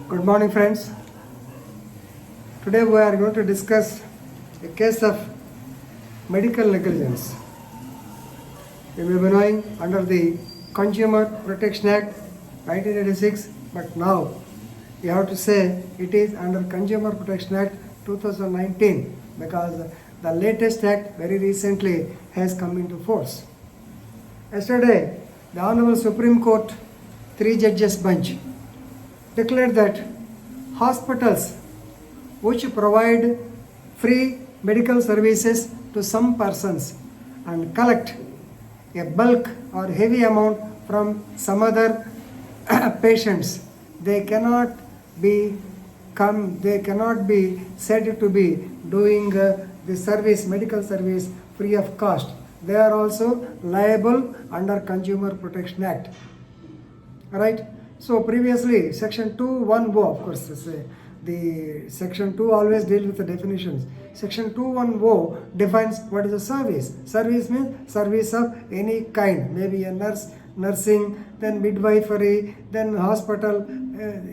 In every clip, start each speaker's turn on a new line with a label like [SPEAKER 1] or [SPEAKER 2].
[SPEAKER 1] Good morning, friends. Today we are going to discuss a case of medical negligence. You may be knowing under the Consumer Protection Act 1986, but now you have to say it is under Consumer Protection Act 2019 because the latest act very recently has come into force. Yesterday, the Honorable Supreme Court, 3 judges bench, declared that hospitals which provide free medical services to some persons and collect a bulk or heavy amount from some other patients, they cannot be said to be doing the service, medical service, free of cost. They are also liable under Consumer Protection Act. Right? So previously, Section 2(1)(o), of course, the Section 2 always deals with the definitions. Section 2(1)(o) defines what is a service. Service means service of any kind, maybe a nurse, nursing, then midwifery, then hospital,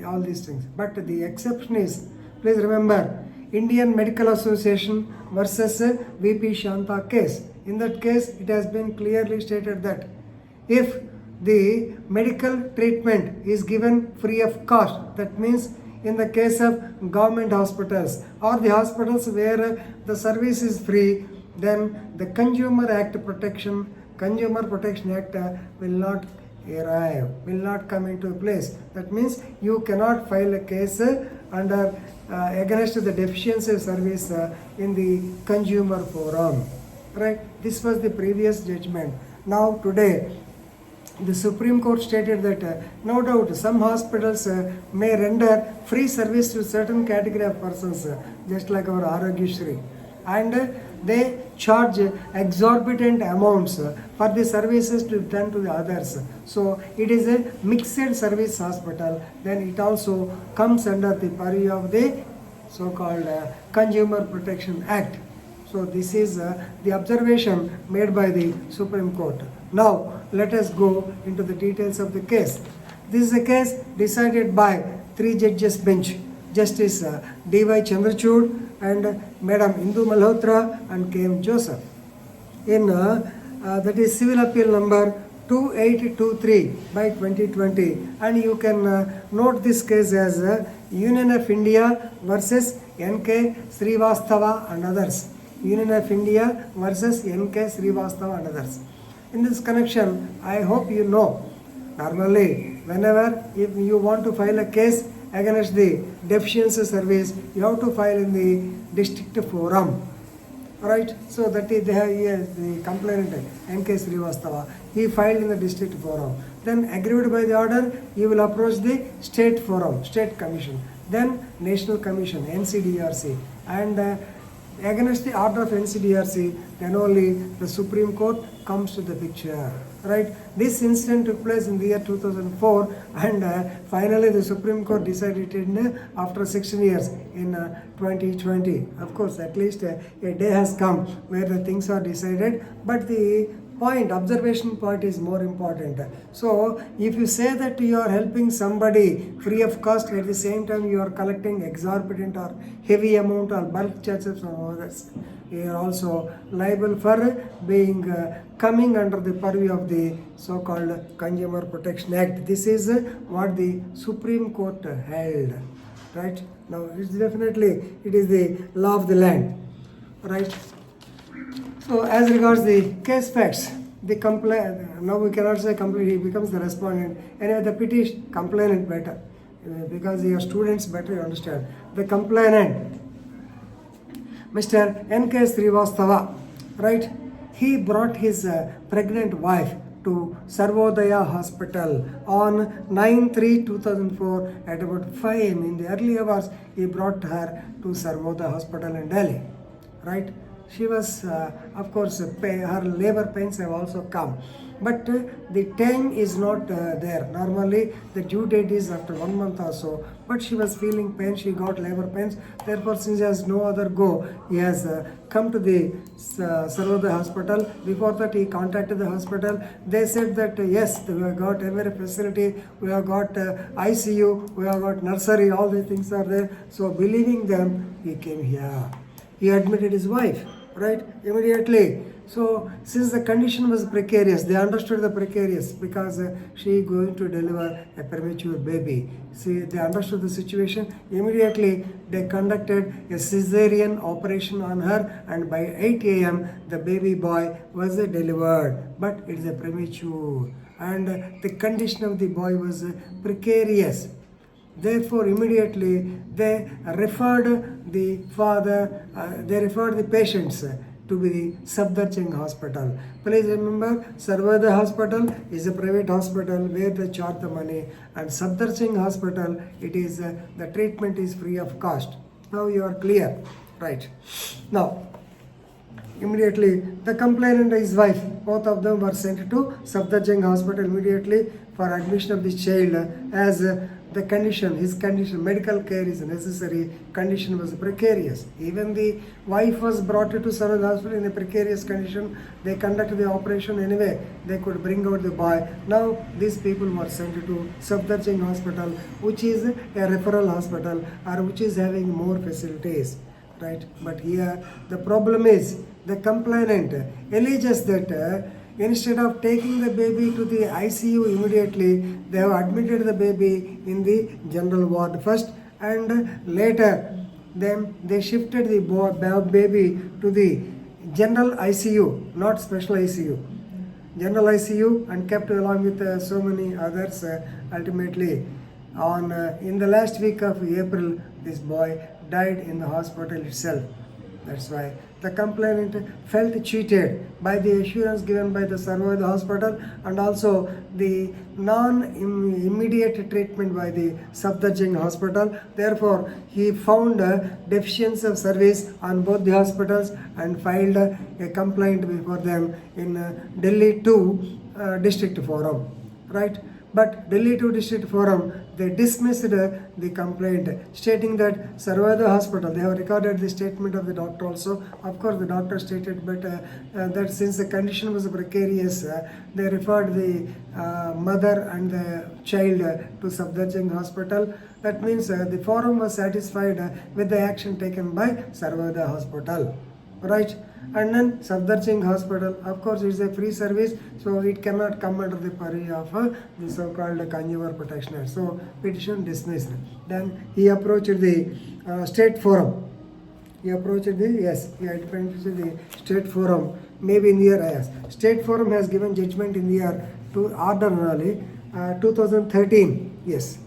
[SPEAKER 1] all these things. But the exception is, please remember, Indian Medical Association versus VP Shanta case. In that case, it has been clearly stated that if the medical treatment is given free of cost, that means in the case of government hospitals or the hospitals where the service is free, then the Consumer Protection Act will not arrive, will not come into place. That means you cannot file a case under against the deficiency of service in the consumer forum. Right? This was the previous judgment. Now today, the Supreme Court stated that no doubt some hospitals may render free service to certain category of persons, just like our Arogyasri, and they charge exorbitant amounts for the services to done to the others. So it is a mixed service hospital, then it also comes under the purview of the so-called Consumer Protection Act. So this is the observation made by the Supreme Court. Now let us go into the details of the case. This is a case decided by 3 judges bench, Justice D.Y. Chandrachud and Madam Indu Malhotra and K.M. Joseph. In that is civil appeal number 2823 by 2020, and you can note this case as Union of India versus N.K. Srivastava and others. Union of India versus N.K. Srivastava and others. In this connection, I hope you know, normally whenever if you want to file a case against the deficiency service, you have to file in the district forum. Right? So that is the complainant N.K. Srivastava. He filed in the district forum. Then agreed by the order, he will approach the state forum, state commission, then national commission, NCDRC, and against the order of NCDRC, then only the Supreme Court comes to the picture. Right? This incident took place in the year 2004, and finally the Supreme Court decided it after 16 years in 2020. Of course, at least a day has come where the things are decided, but the observation point is more important. So if you say that you are helping somebody free of cost, at the same time you are collecting exorbitant or heavy amount or bulk charges from others, you are also liable for being coming under the purview of the so-called Consumer Protection Act. This is what the Supreme Court held. Right? Now it is the law of the land. Right? So as regards the case facts, the complaint, now we cannot say complaint, he becomes the respondent. Anyway, the petition, complainant better, because your students better understand. The complainant, Mr. N.K. Srivastava, right? He brought his pregnant wife to Sarvodaya Hospital on 9/3/2004 at about 5 am. In the early hours, he brought her to Sarvodaya Hospital in Delhi. Right? she was, of course, her labor pains have also come. But the time is not there. Normally, the due date is after 1 month or so. But she was feeling pain, she got labor pains. Therefore, since he has no other go, he has come to the Sarvodaya hospital. Before that, he contacted the hospital. They said that yes, we have got every facility, we have got ICU, we have got nursery, all the things are there. So, believing them, he came here. He admitted his wife, right, immediately. So, since the condition was precarious, they understood the precarious because she going to deliver a premature baby. See, they understood the situation. Immediately, they conducted a cesarean operation on her, and by 8 a.m., the baby boy was delivered. But it is a premature, and the condition of the boy was precarious. Therefore, immediately they referred the patients to be the Safdarjung hospital. Please remember, Sarvodaya hospital is a private hospital where they charge the money, and Safdarjung hospital, it is the treatment is free of cost. Now you are clear, right? Now, immediately the complainant and his wife, both of them were sent to Safdarjung hospital immediately for admission of this child, as the condition, his condition, medical care is necessary, condition was precarious. Even the wife was brought to Sarvodaya hospital in a precarious condition. They conducted the operation anyway, they could bring out the boy. Now these people were sent to Safdarjung hospital, which is a referral hospital or which is having more facilities, right? But here the problem is, the complainant alleges that instead of taking the baby to the ICU immediately, they have admitted the baby in the general ward first, and later then they shifted the baby to the general ICU, not special ICU. General ICU, and kept along with so many others. Ultimately, in the last week of April, this boy died in the hospital itself. That's why the complainant felt cheated by the assurance given by the Sarvodaya hospital, and also the non-immediate treatment by the Safdarjung hospital. Therefore, he found a deficiency of service on both the hospitals and filed a complaint before them in Delhi 2 District Forum, right? But Delhi 2 District Forum, they dismissed the complaint, stating that Sarvodaya hospital, they have recorded the statement of the doctor also. Of course, the doctor stated that since the condition was precarious, they referred the mother and the child to Safdarjung hospital. That means the forum was satisfied with the action taken by Sarvodaya hospital, right? And then Safdarjung hospital, of course, is a free service, so it cannot come under the purview of the so-called consumer protection act. So petition dismissed. Then he approached the state forum. He approached the state forum, maybe in the year, yes. State forum has given judgment in the year order only, 2013, yes.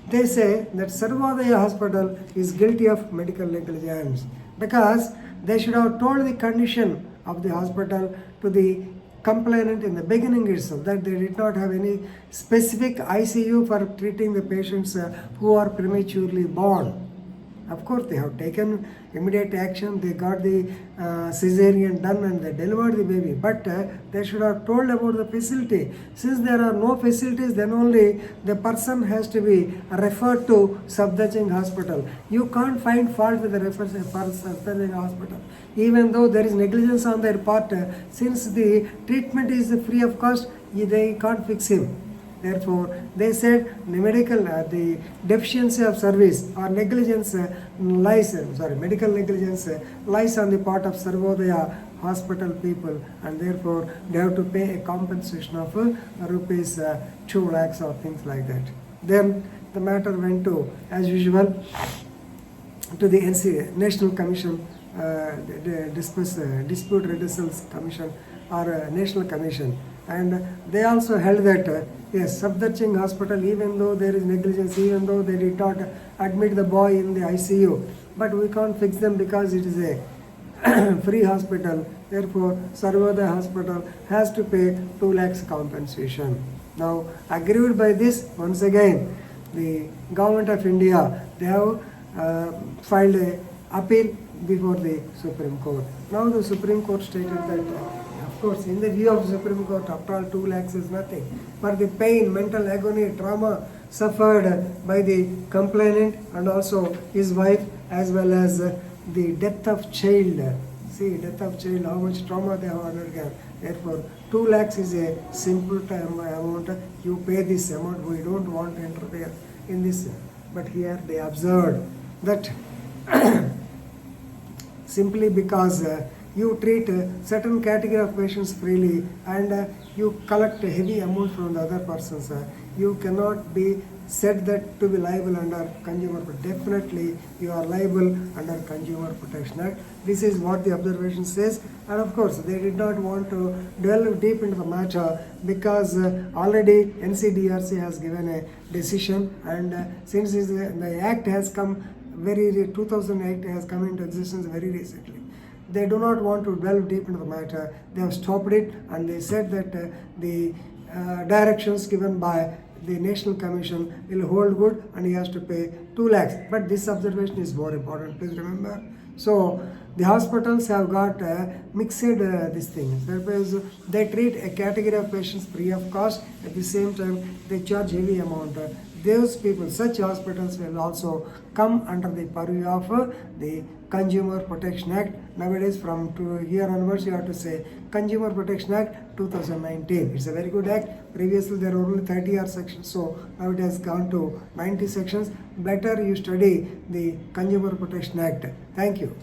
[SPEAKER 1] They say that Sarvodaya hospital is guilty of medical negligence because they should have told the condition of the hospital to the complainant in the beginning itself, that they did not have any specific ICU for treating the patients who are prematurely born. Of course, they have taken immediate action, they got the cesarean done and they delivered the baby, but they should have told about the facility. Since there are no facilities, then only the person has to be referred to Safdarjung hospital. You can't find fault with the reference for Safdarjung hospital, even though there is negligence on their part. Since the treatment is free of cost, they can't fix him. Therefore, they said the deficiency of service or negligence medical negligence lies on the part of Sarvodaya hospital people, and therefore they have to pay a compensation of rupees 2 lakhs or things like that. Then the matter went to, as usual, to the National Commission, the Dispute Redressal Commission or National Commission, and they also held that yes, Safdarjung hospital, even though there is negligence, even though they did not admit the boy in the ICU, but we can't fix them because it is a free hospital. Therefore, Sarvodaya hospital has to pay 2 lakhs compensation. Now, aggrieved by this, once again, the government of India, they have filed a appeal before the Supreme Court. Now the Supreme Court stated that, of course, in the view of the Supreme Court, after all 2 lakhs is nothing. For the pain, mental agony, trauma suffered by the complainant and also his wife, as well as the death of child. See, death of child, how much trauma they have undergone. Therefore, 2 lakhs is a simple amount. You pay this amount. We don't want to interfere in this. But here they observed that simply because you treat certain category of patients freely and you collect a heavy amount from the other persons, you cannot be said that to be liable under Consumer Protection. Definitely you are liable under Consumer Protection Act. This is what the observation says, and of course they did not want to delve deep into the matter because already NCDRC has given a decision, and since the act has come 2008 has come into existence very recently. They do not want to delve deep into the matter. They have stopped it, and they said that the directions given by the National Commission will hold good, and he has to pay 2 lakhs. But this observation is more important, please remember. So the hospitals have got mixed this thing. Suppose they treat a category of patients free of cost, at the same time they charge heavy amount. Those people, such hospitals will also come under the purview of the Consumer Protection Act. Nowadays, from here onwards, you have to say Consumer Protection Act 2019. It's a very good act. Previously, there were only 30 odd sections, so now it has gone to 90 sections. Better you study the Consumer Protection Act. Thank you.